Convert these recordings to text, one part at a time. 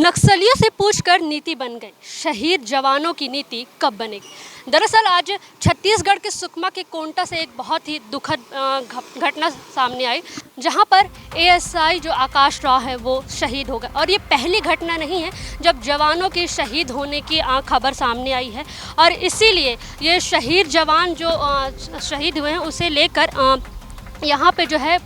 नक्सलियों से पूछकर नीति बन गई, शहीद जवानों की नीति कब बनेगी। दरअसल आज छत्तीसगढ़ के सुकमा के कोंटा से एक बहुत ही दुखद घटना सामने आई, जहां पर एएसआई जो आकाश राव है वो शहीद हो गए। और ये पहली घटना नहीं है जब जवानों के शहीद होने की खबर सामने आई है, और इसीलिए ये शहीद जवान जो शहीद हुए हैं उसे लेकर यहाँ पे जो है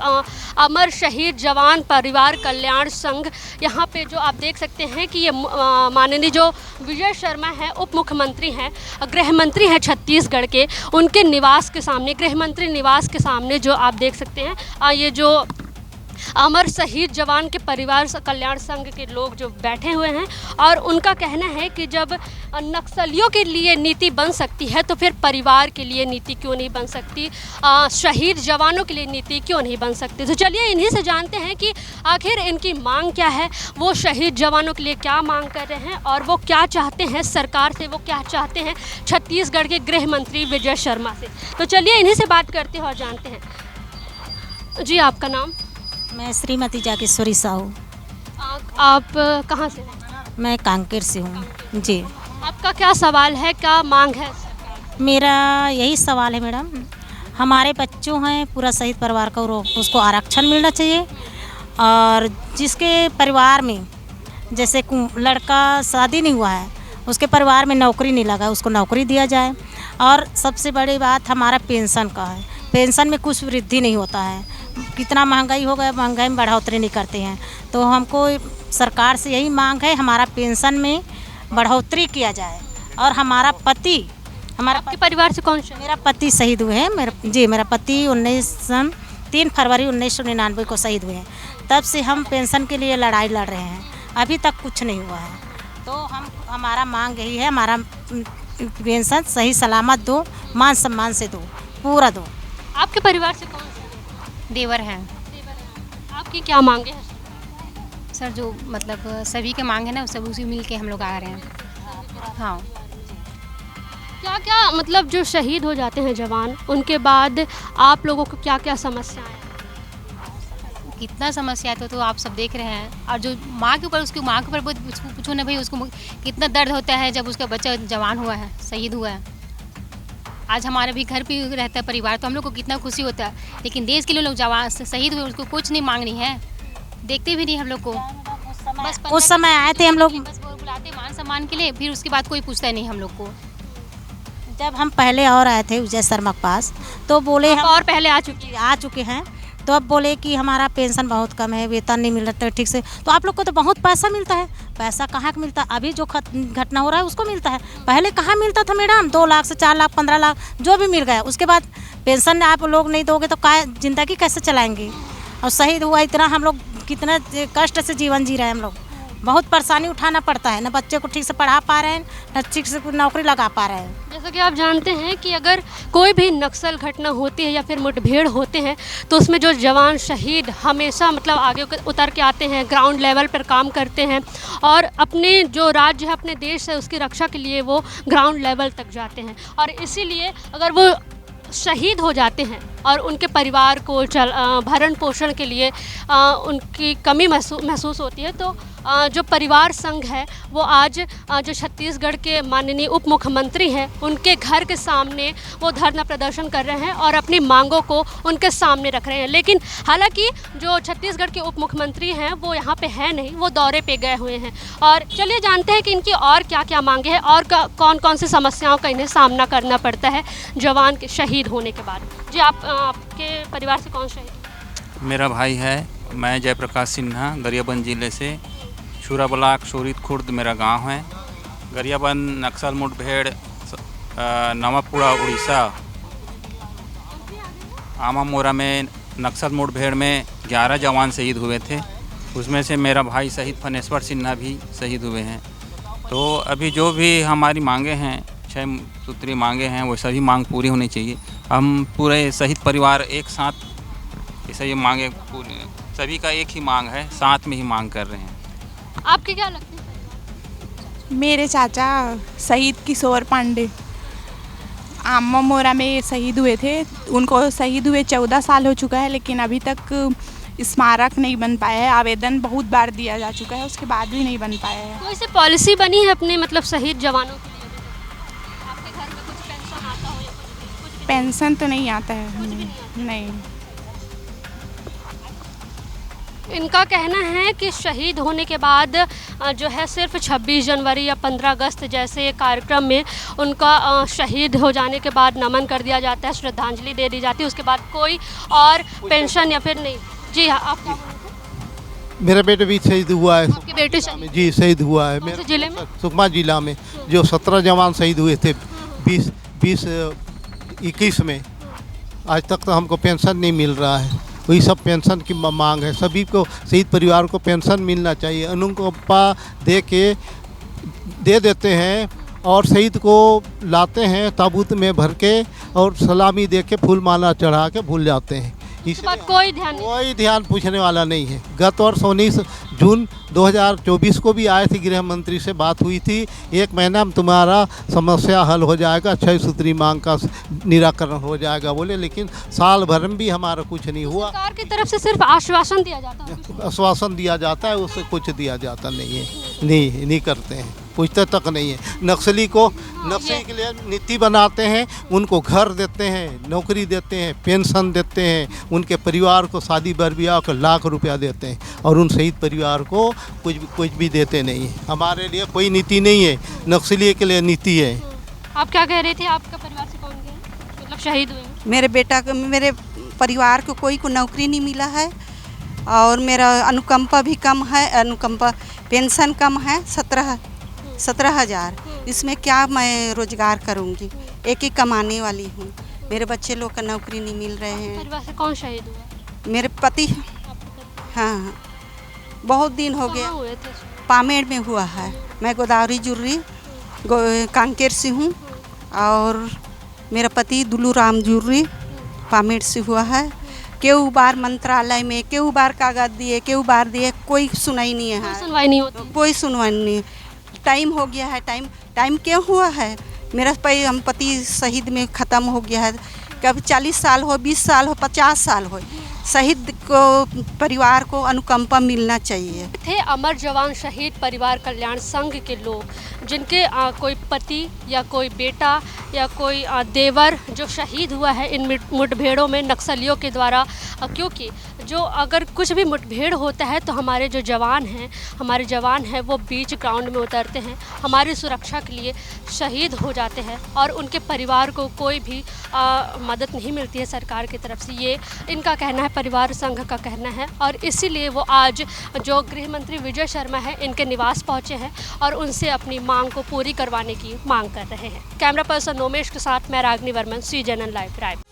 अमर शहीद जवान परिवार कल्याण संघ, यहाँ पे जो आप देख सकते हैं कि ये माननीय जो विजय शर्मा है, उप मुख्यमंत्री हैं, गृह मंत्री हैं छत्तीसगढ़ के, उनके निवास के सामने, गृह मंत्री निवास के सामने जो आप देख सकते हैं ये जो अमर शहीद जवान के परिवार कल्याण संघ के लोग जो बैठे हुए हैं, और उनका कहना है कि जब नक्सलियों के लिए नीति बन सकती है तो फिर परिवार के लिए नीति क्यों नहीं बन सकती, शहीद जवानों के लिए नीति क्यों नहीं बन सकती। तो चलिए इन्हीं से जानते हैं कि आखिर इनकी मांग क्या है, वो शहीद जवानों के लिए क्या मांग कर रहे हैं और वो क्या चाहते हैं सरकार से, वो क्या चाहते हैं छत्तीसगढ़ के गृह मंत्री विजय शर्मा से। तो चलिए इन्हीं से बात करते हैं और जानते हैं। जी, आपका नाम? मैं श्रीमती जागेश्वरी साहू। आप कहाँ से? मैं कांकेर से हूँ जी। आपका क्या सवाल है, क्या मांग है? मेरा यही सवाल है मैडम, हमारे बच्चों हैं पूरा शहीद परिवार का, उसको आरक्षण मिलना चाहिए, और जिसके परिवार में जैसे लड़का शादी नहीं हुआ है, उसके परिवार में नौकरी नहीं लगा, उसको नौकरी दिया जाए। और सबसे बड़ी बात हमारा पेंशन का है, पेंशन में कुछ वृद्धि नहीं होता है, कितना महंगाई हो गया, महंगाई में बढ़ोतरी नहीं करते हैं। तो हमको सरकार से यही मांग है, हमारा पेंशन में बढ़ोतरी किया जाए। और हमारा पति, हमारा आपके परिवार से कौन सा? मेरा पति शहीद हुए हैं, मेरा पति 3 फरवरी 1999 को शहीद हुए हैं। तब से हम पेंशन के लिए लड़ाई लड़ रहे हैं, अभी तक कुछ नहीं हुआ है। तो हमारा मांग यही है, हमारा पेंशन सही सलामत दो, मान सम्मान से दो, पूरा दो। आपके परिवार से कौन सा? देवर हैं। आपकी क्या मांगे हैं सर? जो मतलब सभी के मांग है ना, सब उसी मिल के हम लोग आ रहे हैं। हाँ, क्या क्या मतलब जो शहीद हो जाते हैं जवान, उनके बाद आप लोगों को क्या क्या समस्याएं हैं? कितना समस्या है तो आप सब देख रहे हैं। और जो माँ के ऊपर, उसकी माँ के ऊपर पूछो ना भाई, उसको कितना दर्द होता है जब उसका बच्चा जवान हुआ है, शहीद हुआ है। आज हमारे भी घर पे रहता है परिवार, तो हम लोग को कितना खुशी होता है, लेकिन देश के लिए लोग जवान शहीद हुए, उसको कुछ नहीं मांगनी है, देखते भी नहीं हम लोग को। बस उस समय आए थे हम लोग, बस वो बुलाते मान सम्मान के लिए, फिर उसके बाद कोई पूछता नहीं हम लोग को। जब हम पहले और आए थे विजय शर्मा के पास, तो बोले हम और पहले आ चुके हैं, तो अब बोले कि हमारा पेंशन बहुत कम है, वेतन नहीं मिल रहा ठीक से। तो आप लोग को तो बहुत पैसा मिलता है, पैसा कहाँ का मिलता है? अभी जो घटना हो रहा है उसको मिलता है, पहले कहाँ मिलता था मैडम? 2 लाख से 4 लाख 15 लाख जो भी मिल गया, उसके बाद पेंशन आप लोग नहीं दोगे तो ज़िंदगी कैसे चलाएंगे? और शहीद हुआ इतना, हम लोग कितना कष्ट से जीवन जी रहे हैं, हम लोग बहुत परेशानी उठाना पड़ता है, न बच्चे को ठीक से पढ़ा पा रहे हैं, न ठीक से नौकरी लगा पा रहे हैं। जैसा कि आप जानते हैं कि अगर कोई भी नक्सल घटना होती है या फिर मुठभेड़ होते हैं, तो उसमें जो जवान शहीद हमेशा मतलब आगे उतर के आते हैं, ग्राउंड लेवल पर काम करते हैं, और अपने जो राज्य है, अपने देश है, उसकी रक्षा के लिए वो ग्राउंड लेवल तक जाते हैं। और इसीलिए अगर वो शहीद हो जाते हैं और उनके परिवार को भरण पोषण के लिए उनकी कमी महसूस होती है, तो जो परिवार संघ है वो आज जो छत्तीसगढ़ के माननीय उप मुख्यमंत्री हैं, उनके घर के सामने वो धरना प्रदर्शन कर रहे हैं और अपनी मांगों को उनके सामने रख रहे हैं। लेकिन हालांकि जो छत्तीसगढ़ के उप मुख्यमंत्री हैं वो यहाँ पे है नहीं, वो दौरे पे गए हुए हैं। और चलिए जानते हैं कि इनकी और क्या क्या मांगे हैं और कौन कौन सी समस्याओं का इन्हें सामना करना पड़ता है जवान के शहीद होने के बाद। जी, आपके परिवार से कौन शहीद? मेरा भाई है, मैं जयप्रकाश सिन्हा, गरियाबंद जिले से, छुरा ब्लॉक, शोरित खुर्द मेरा गांव है। गरियाबंद नक्सल मुठभेड़, नवापुरा उड़ीसा, आमामोरा में नक्सल मुठभेड़ में 11 जवान शहीद हुए थे, उसमें से मेरा भाई शहीद फनेश्वर सिन्हा भी शहीद हुए हैं। तो अभी जो भी हमारी मांगे हैं, 6 सूत्रीय मांगे हैं, वो सभी मांग पूरी होनी चाहिए। हम पूरे शहीद परिवार एक साथ ऐसा ये मांगे, सभी का एक ही मांग है, साथ में ही मांग कर रहे हैं। आपके क्या लगता है? मेरे चाचा शहीद किशोर पांडे आमामोरा में शहीद हुए थे, उनको शहीद हुए 14 साल हो चुका है, लेकिन अभी तक स्मारक नहीं बन पाया है। आवेदन बहुत बार दिया जा चुका है, उसके बाद भी नहीं बन पाया है। कोई सी पॉलिसी बनी है अपने मतलब शहीद जवानों के लिए? आपके घर में कुछ पेंशन आता हो या कुछ भी? पेंशन तो नहीं आता है, नहीं। इनका कहना है कि शहीद होने के बाद जो है सिर्फ 26 जनवरी या 15 अगस्त जैसे कार्यक्रम में उनका शहीद हो जाने के बाद नमन कर दिया जाता है, श्रद्धांजलि दे दी जाती है, उसके बाद कोई और पेंशन या फिर नहीं। जी हाँ, आप क्या बोलते मेरा बेटा भी शहीद हुआ है। हैं? आपके बेटे शहीद जी शहीद हुआ है। कौन से जिले में? सुकमा जिला में जो 17 जवान शहीद हुए थे 2021 में। आज तक तो हमको पेंशन नहीं मिल रहा है, वही सब पेंशन की मांग है। सभी को शहीद परिवार को पेंशन मिलना चाहिए। अनुकंपा दे देते हैं और शहीद को लाते हैं ताबूत में भर के और सलामी दे के फूल माला चढ़ा के भूल जाते हैं। इसके बाद कोई ध्यान नहीं। कोई ध्यान पूछने वाला नहीं है। गत वर्ष 19 जून 2024 को भी आए थे, गृह मंत्री से बात हुई थी, 1 महीना में तुम्हारा समस्या हल हो जाएगा, 6 सूत्री मांग का निराकरण हो जाएगा बोले, लेकिन साल भर में भी हमारा कुछ नहीं हुआ। सरकार की तरफ से सिर्फ आश्वासन दिया जाता है। आश्वासन दिया जाता है, उससे कुछ दिया जाता नहीं है। नहीं करते हैं, पूछते तक नहीं है। नक्सली के लिए नीति बनाते हैं, उनको घर देते हैं, नौकरी देते हैं, पेंशन देते हैं, उनके परिवार को शादी ब्याह को लाख रुपया देते हैं और उन शहीद परिवार को कुछ भी देते नहीं है। हमारे लिए कोई नीति नहीं है, नक्सली के लिए नीति है। आप क्या कह रहे थे? आपका परिवार से कौन गया मतलब शहीद हुए हैं? मेरे परिवार को कोई को नौकरी नहीं मिला है और मेरा अनुकंपा भी कम है, अनुकंपा पेंशन कम है 17,000। इसमें क्या मैं रोजगार करूंगी? एक ही कमाने वाली हूँ। मेरे बच्चे लोग का नौकरी नहीं मिल रहे हैं। परिवार से कौन शहीद हुआ? मेरे पति। हाँ, बहुत दिन हो गया। कहाँ हुए थे? पामेड़ में हुआ है। मैं गोदावरी जुर्री कांकेर से हूँ और मेरा पति दुलू राम जुर्री पामेड़ से हुआ है। केहू बार मंत्रालय में, केहू बार कागज दिए, केहू बार दिए, कोई सुनाई नहीं है। कोई सुनवाई नहीं होती। कोई सुनवाई नहीं। टाइम हो गया है। टाइम क्यों हुआ है? मेरा हम पति शहीद में ख़त्म हो गया है। कभी 40 साल हो, 20 साल हो, 50 साल हो, शहीद को परिवार को अनुकंपा मिलना चाहिए। थे अमर जवान शहीद परिवार कल्याण संघ के लोग, जिनके कोई पति या कोई बेटा या कोई देवर जो शहीद हुआ है इन मुठभेड़ों में नक्सलियों के द्वारा। क्योंकि जो अगर कुछ भी मुठभेड़ होता है तो हमारे जो जवान हैं वो बीच ग्राउंड में उतरते हैं, हमारी सुरक्षा के लिए शहीद हो जाते हैं और उनके परिवार को कोई भी मदद नहीं मिलती है सरकार की तरफ से। ये इनका कहना है, परिवार संघ का कहना है और इसीलिए वो आज जो गृह मंत्री विजय शर्मा है इनके निवास पहुंचे हैं और उनसे अपनी मांग को पूरी करवाने की मांग कर रहे हैं। कैमरा पर्सन नोमेश के साथ मैं रागनी वर्मन, CGNN लाइव रायपुर।